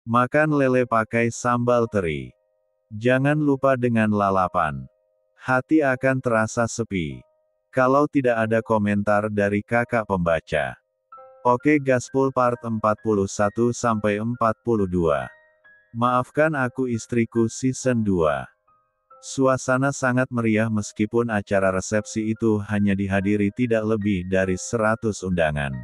Makan lele pakai sambal teri. Jangan lupa dengan lalapan. Hati akan terasa sepi kalau tidak ada komentar dari kakak pembaca. Oke gaspol part 41-42. Maafkan Aku Istriku Season 2. Suasana sangat meriah meskipun acara resepsi itu hanya dihadiri tidak lebih dari 100 undangan.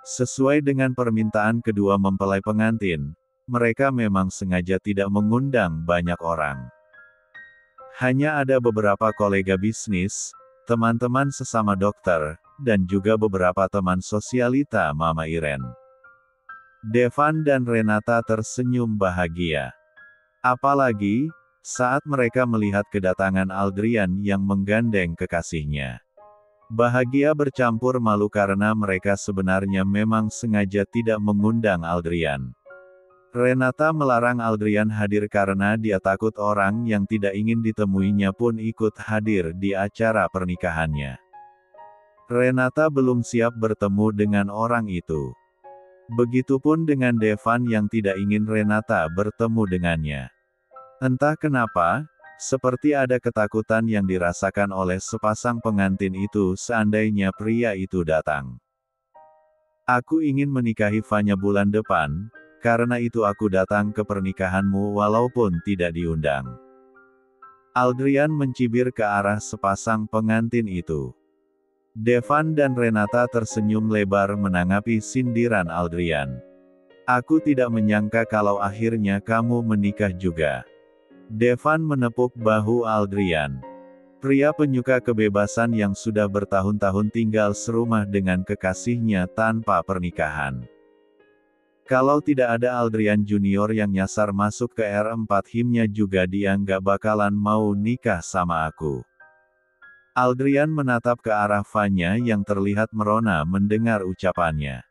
Sesuai dengan permintaan kedua mempelai pengantin, mereka memang sengaja tidak mengundang banyak orang. Hanya ada beberapa kolega bisnis, teman-teman sesama dokter, dan juga beberapa teman sosialita Mama Iren. Devan dan Renata tersenyum bahagia. Apalagi, saat mereka melihat kedatangan Aldrian yang menggandeng kekasihnya. Bahagia bercampur malu karena mereka sebenarnya memang sengaja tidak mengundang Aldrian. Renata melarang Aldrian hadir karena dia takut orang yang tidak ingin ditemuinya pun ikut hadir di acara pernikahannya. Renata belum siap bertemu dengan orang itu. Begitupun dengan Devan yang tidak ingin Renata bertemu dengannya. Entah kenapa, seperti ada ketakutan yang dirasakan oleh sepasang pengantin itu seandainya pria itu datang. Aku ingin menikahi Vanya bulan depan, karena itu aku datang ke pernikahanmu walaupun tidak diundang. Aldrian mencibir ke arah sepasang pengantin itu. Devan dan Renata tersenyum lebar menanggapi sindiran Aldrian. Aku tidak menyangka kalau akhirnya kamu menikah juga. Devan menepuk bahu Aldrian. Pria penyuka kebebasan yang sudah bertahun-tahun tinggal serumah dengan kekasihnya tanpa pernikahan. Kalau tidak ada Aldrian Junior yang nyasar masuk ke R4 himnya juga dia nggak bakalan mau nikah sama aku. Aldrian menatap ke arah Vanya yang terlihat merona mendengar ucapannya.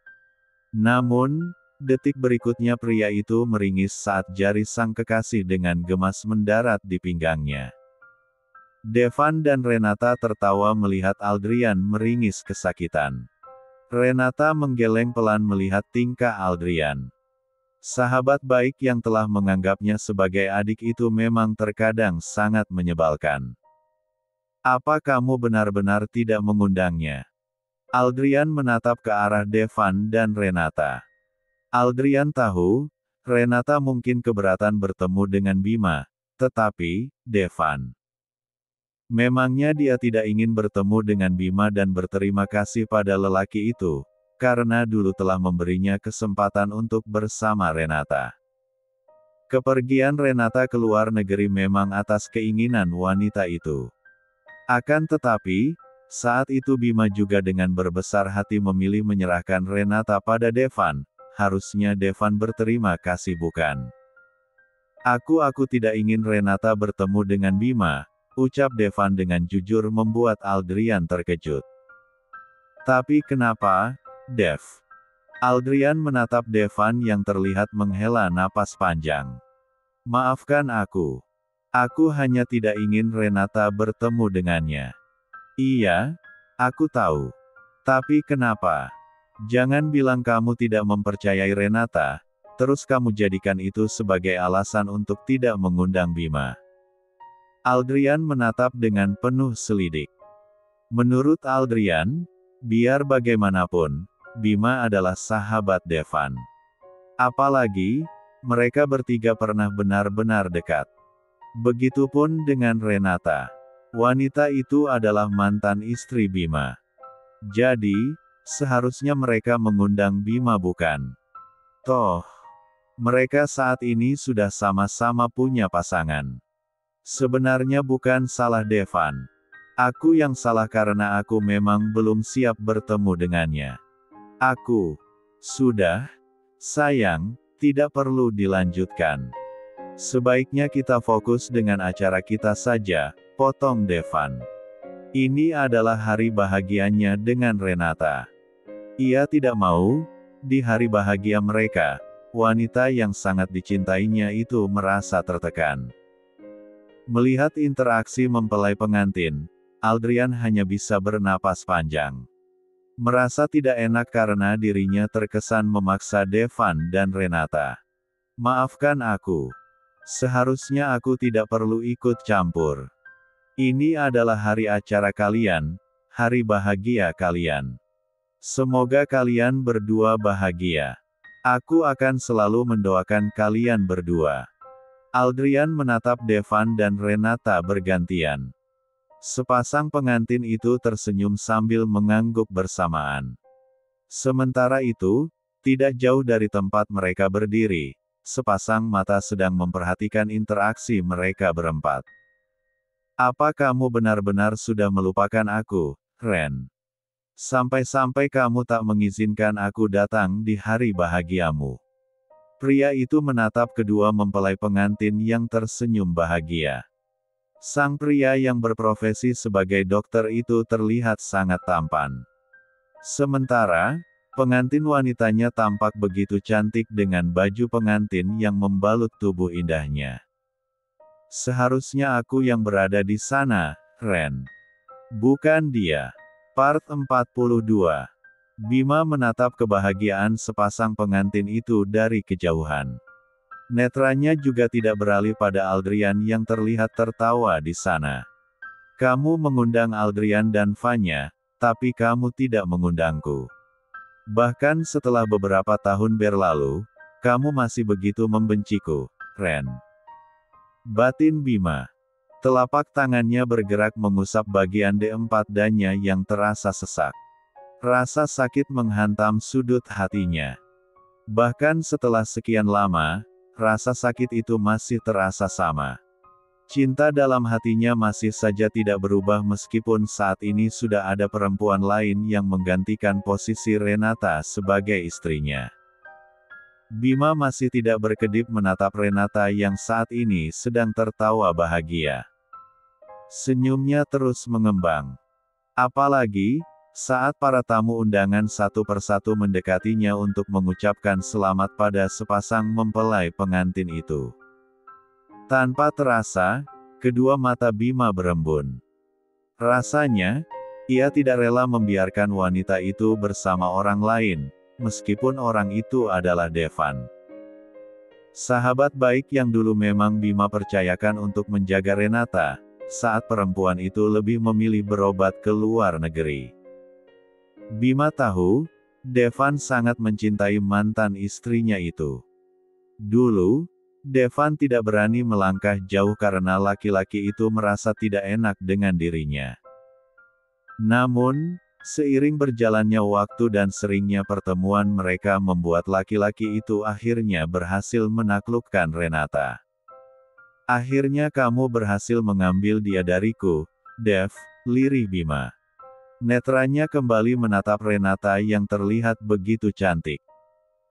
Namun, detik berikutnya pria itu meringis saat jari sang kekasih dengan gemas mendarat di pinggangnya. Devan dan Renata tertawa melihat Aldrian meringis kesakitan. Renata menggeleng pelan melihat tingkah Aldrian. Sahabat baik yang telah menganggapnya sebagai adik itu memang terkadang sangat menyebalkan. Apa kamu benar-benar tidak mengundangnya? Aldrian menatap ke arah Devan dan Renata. Aldrian tahu, Renata mungkin keberatan bertemu dengan Bima, tetapi, Devan. Memangnya dia tidak ingin bertemu dengan Bima dan berterima kasih pada lelaki itu, karena dulu telah memberinya kesempatan untuk bersama Renata. Kepergian Renata ke luar negeri memang atas keinginan wanita itu. Akan tetapi, saat itu Bima juga dengan berbesar hati memilih menyerahkan Renata pada Devan. Harusnya Devan berterima kasih bukan? Aku tidak ingin Renata bertemu dengan Bima, ucap Devan dengan jujur membuat Aldrian terkejut. Tapi kenapa, Dev? Aldrian menatap Devan yang terlihat menghela napas panjang. Maafkan aku. Aku hanya tidak ingin Renata bertemu dengannya. Iya, aku tahu. Tapi kenapa? Jangan bilang kamu tidak mempercayai Renata, terus kamu jadikan itu sebagai alasan untuk tidak mengundang Bima. Aldrian menatap dengan penuh selidik. Menurut Aldrian, biar bagaimanapun, Bima adalah sahabat Devan. Apalagi, mereka bertiga pernah benar-benar dekat. Begitupun dengan Renata. Wanita itu adalah mantan istri Bima. Jadi, seharusnya mereka mengundang Bima bukan? Toh, mereka saat ini sudah sama-sama punya pasangan. Sebenarnya bukan salah Devan. Aku yang salah karena aku memang belum siap bertemu dengannya. Sudah, sayang, tidak perlu dilanjutkan. Sebaiknya kita fokus dengan acara kita saja, potong Devan. Ini adalah hari bahagianya dengan Renata. Ia tidak mau, di hari bahagia mereka, wanita yang sangat dicintainya itu merasa tertekan. Melihat interaksi mempelai pengantin, Aldrian hanya bisa bernapas panjang. Merasa tidak enak karena dirinya terkesan memaksa Devan dan Renata. Maafkan aku. Seharusnya aku tidak perlu ikut campur. Ini adalah hari acara kalian, hari bahagia kalian. Semoga kalian berdua bahagia. Aku akan selalu mendoakan kalian berdua. Aldrian menatap Devan dan Renata bergantian. Sepasang pengantin itu tersenyum sambil mengangguk bersamaan. Sementara itu, tidak jauh dari tempat mereka berdiri, sepasang mata sedang memperhatikan interaksi mereka berempat. Apa kamu benar-benar sudah melupakan aku, Ren? Sampai-sampai kamu tak mengizinkan aku datang di hari bahagiamu. Pria itu menatap kedua mempelai pengantin yang tersenyum bahagia. Sang pria yang berprofesi sebagai dokter itu terlihat sangat tampan. Sementara, pengantin wanitanya tampak begitu cantik dengan baju pengantin yang membalut tubuh indahnya. Seharusnya aku yang berada di sana, Ren. Bukan dia. Part 42. Bima menatap kebahagiaan sepasang pengantin itu dari kejauhan. Netranya juga tidak beralih pada Aldrian yang terlihat tertawa di sana. Kamu mengundang Aldrian dan Vanya, tapi kamu tidak mengundangku. Bahkan setelah beberapa tahun berlalu, kamu masih begitu membenciku, Ren. Batin Bima. Telapak tangannya bergerak mengusap bagian D4 dannya yang terasa sesak. Rasa sakit menghantam sudut hatinya. Bahkan setelah sekian lama, rasa sakit itu masih terasa sama. Cinta dalam hatinya masih saja tidak berubah meskipun saat ini sudah ada perempuan lain yang menggantikan posisi Renata sebagai istrinya. Bima masih tidak berkedip menatap Renata yang saat ini sedang tertawa bahagia. Senyumnya terus mengembang. Apalagi, saat para tamu undangan satu persatu mendekatinya untuk mengucapkan selamat pada sepasang mempelai pengantin itu. Tanpa terasa, kedua mata Bima berembun. Rasanya, ia tidak rela membiarkan wanita itu bersama orang lain, meskipun orang itu adalah Devan. Sahabat baik yang dulu memang Bima percayakan untuk menjaga Renata, saat perempuan itu lebih memilih berobat ke luar negeri. Bima tahu, Devan sangat mencintai mantan istrinya itu. Dulu, Devan tidak berani melangkah jauh karena laki-laki itu merasa tidak enak dengan dirinya. Namun, seiring berjalannya waktu dan seringnya pertemuan mereka membuat laki-laki itu akhirnya berhasil menaklukkan Renata. Akhirnya kamu berhasil mengambil dia dariku, Dev, lirih Bima. Netranya kembali menatap Renata yang terlihat begitu cantik.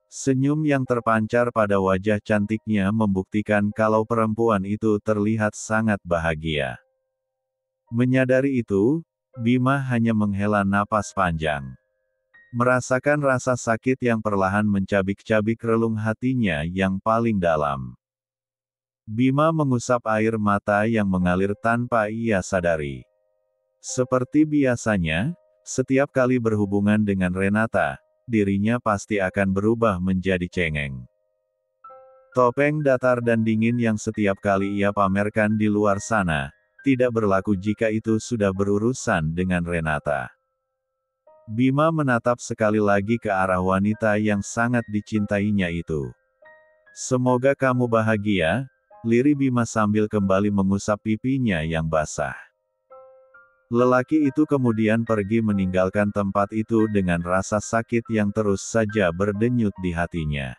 Senyum yang terpancar pada wajah cantiknya membuktikan kalau perempuan itu terlihat sangat bahagia. Menyadari itu, Bima hanya menghela napas panjang. Merasakan rasa sakit yang perlahan mencabik-cabik relung hatinya yang paling dalam. Bima mengusap air mata yang mengalir tanpa ia sadari. Seperti biasanya, setiap kali berhubungan dengan Renata, dirinya pasti akan berubah menjadi cengeng. Topeng datar dan dingin yang setiap kali ia pamerkan di luar sana, tidak berlaku jika itu sudah berurusan dengan Renata. Bima menatap sekali lagi ke arah wanita yang sangat dicintainya itu. Semoga kamu bahagia, lirih Bima sambil kembali mengusap pipinya yang basah. Lelaki itu kemudian pergi meninggalkan tempat itu dengan rasa sakit yang terus saja berdenyut di hatinya.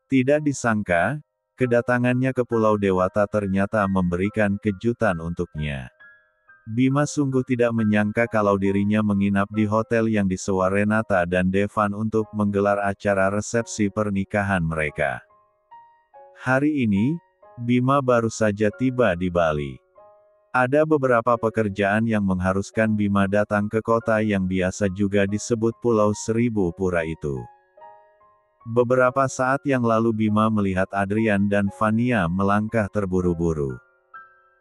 Tidak disangka, kedatangannya ke Pulau Dewata ternyata memberikan kejutan untuknya. Bima sungguh tidak menyangka kalau dirinya menginap di hotel yang disewa Renata dan Devan untuk menggelar acara resepsi pernikahan mereka. Hari ini, Bima baru saja tiba di Bali. Ada beberapa pekerjaan yang mengharuskan Bima datang ke kota yang biasa juga disebut Pulau Seribu Pura itu. Beberapa saat yang lalu Bima melihat Adrian dan Vanya melangkah terburu-buru.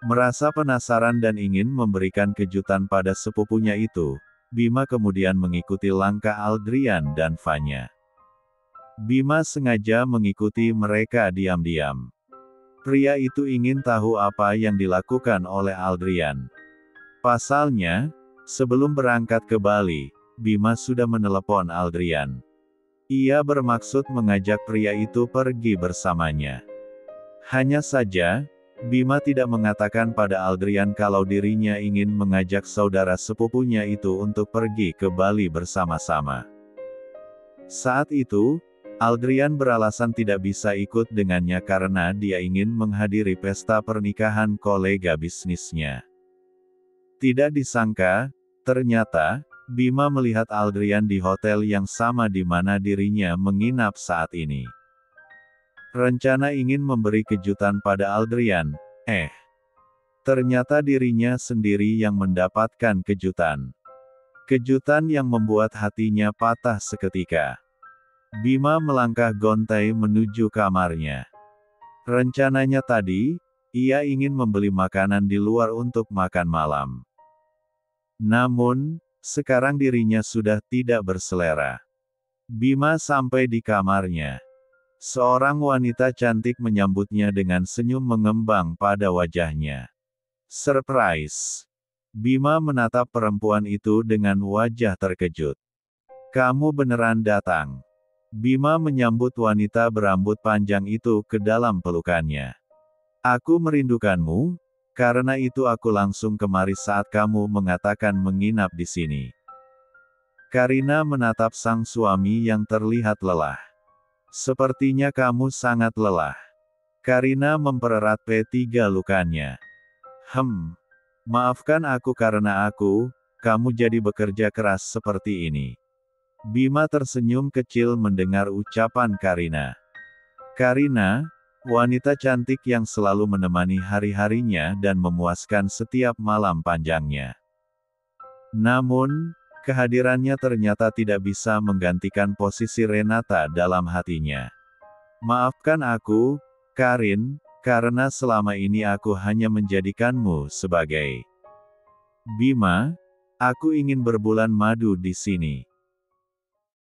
Merasa penasaran dan ingin memberikan kejutan pada sepupunya itu, Bima kemudian mengikuti langkah Adrian dan Vanya. Bima sengaja mengikuti mereka diam-diam. Pria itu ingin tahu apa yang dilakukan oleh Aldrian. Pasalnya, sebelum berangkat ke Bali, Bima sudah menelepon Aldrian. Ia bermaksud mengajak pria itu pergi bersamanya. Hanya saja, Bima tidak mengatakan pada Aldrian kalau dirinya ingin mengajak saudara sepupunya itu untuk pergi ke Bali bersama-sama. Saat itu, Aldrian beralasan tidak bisa ikut dengannya karena dia ingin menghadiri pesta pernikahan kolega bisnisnya. Tidak disangka, ternyata, Bima melihat Aldrian di hotel yang sama di mana dirinya menginap saat ini. Rencana ingin memberi kejutan pada Aldrian, ternyata dirinya sendiri yang mendapatkan kejutan. Kejutan yang membuat hatinya patah seketika. Bima melangkah gontai menuju kamarnya. Rencananya tadi, ia ingin membeli makanan di luar untuk makan malam. Namun, sekarang dirinya sudah tidak berselera. Bima sampai di kamarnya. Seorang wanita cantik menyambutnya dengan senyum mengembang pada wajahnya. Surprise! Bima menatap perempuan itu dengan wajah terkejut. "Kamu beneran datang?" Bima menyambut wanita berambut panjang itu ke dalam pelukannya. "Aku merindukanmu, karena itu aku langsung kemari saat kamu mengatakan menginap di sini." Karina menatap sang suami yang terlihat lelah. "Sepertinya kamu sangat lelah." Karina mempererat P3 lukanya. Maafkan aku karena kamu jadi bekerja keras seperti ini." Bima tersenyum kecil mendengar ucapan Karina. Karina, wanita cantik yang selalu menemani hari-harinya dan memuaskan setiap malam panjangnya. Namun, kehadirannya ternyata tidak bisa menggantikan posisi Renata dalam hatinya. "Maafkan aku, Karin, karena selama ini aku hanya menjadikanmu sebagai..." "Bima, aku ingin berbulan madu di sini."